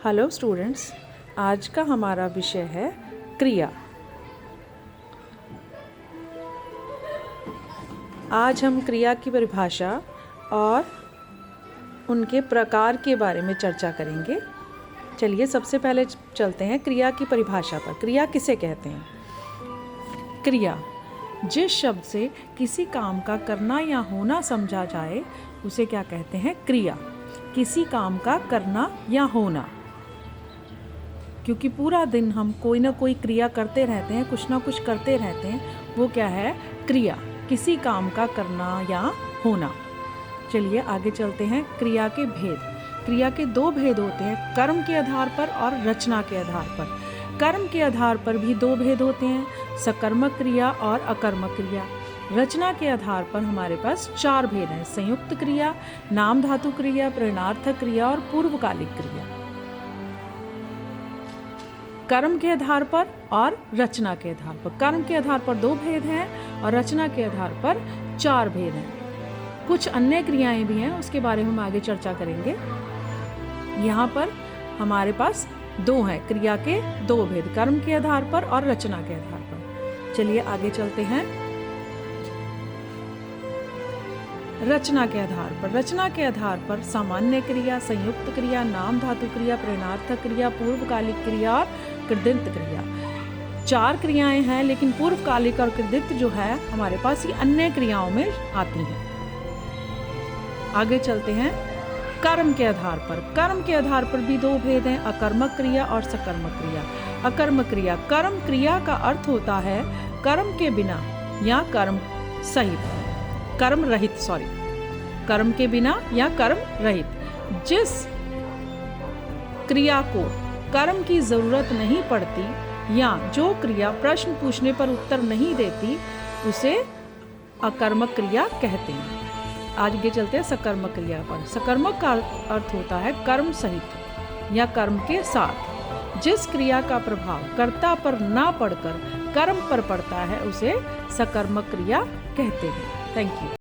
Hello students, आज का हमारा विषय है क्रिया। आज हम क्रिया की परिभाषा और उनके प्रकार के बारे में चर्चा करेंगे। चलिए सबसे पहले चलते हैं क्रिया की परिभाषा पर। क्रिया किसे कहते हैं? क्रिया जिस शब्द से किसी काम का करना या होना समझा जाए उसे क्या कहते हैं? क्रिया। किसी काम का करना या होना, क्योंकि पूरा दिन हम कोई ना कोई क्रिया करते रहते हैं, कुछ ना कुछ करते रहते हैं, वो क्या है? क्रिया। किसी काम का करना या होना। चलिए आगे चलते हैं। क्रिया के भेद। क्रिया के दो भेद होते हैं, कर्म के आधार पर और रचना के आधार पर। कर्म के आधार पर भी दो भेद होते हैं, सकर्मक क्रिया और अकर्मक क्रिया। रचना के आधार पर हमारे पास चार भेद हैं, संयुक्त क्रिया, नाम धातु क्रिया, प्रेरणार्थक क्रिया और पूर्वकालिक क्रिया। कर्म के आधार पर और रचना के आधार पर। कर्म के आधार पर दो भेद हैं और रचना के आधार पर चार भेद हैं। कुछ अन्य क्रियाएं भी हैं, उसके बारे में हम आगे चर्चा करेंगे। यहाँ पर हमारे पास दो हैं क्रिया के दो भेद, कर्म के आधार पर और रचना के आधार पर। चलिए आगे चलते हैं। रचना के आधार पर। रचना के आधार पर सामान्य क्रिया, संयुक्त क्रिया, नाम धातु क्रिया, प्रेरणार्थक क्रिया, पूर्वकालिक क्रिया और कृदंत क्रिया। चार क्रियाएं हैं, लेकिन पूर्वकालिक और कृदंत जो है हमारे पास ये अन्य क्रियाओं में आती हैं। आगे चलते हैं। कर्म के आधार पर। कर्म के आधार पर भी दो भेद हैं, अकर्मक क्रिया और सकर्मक क्रिया। अकर्मक क्रिया, कर्म क्रिया का अर्थ होता है कर्म के बिना या कर्म सहित, कर्म रहित, कर्म के बिना या कर्म रहित। जिस क्रिया को कर्म की जरूरत नहीं पड़ती या जो क्रिया प्रश्न पूछने पर उत्तर नहीं देती उसे अकर्मक क्रिया कहते हैं। आगे चलते हैं सकर्मक क्रिया पर। सकर्मक का अर्थ होता है कर्म सहित या कर्म के साथ। जिस क्रिया का प्रभाव कर्ता पर ना पड़कर कर्म पर पड़ता है उसे सकर्मक क्रिया कहते हैं। Thank you.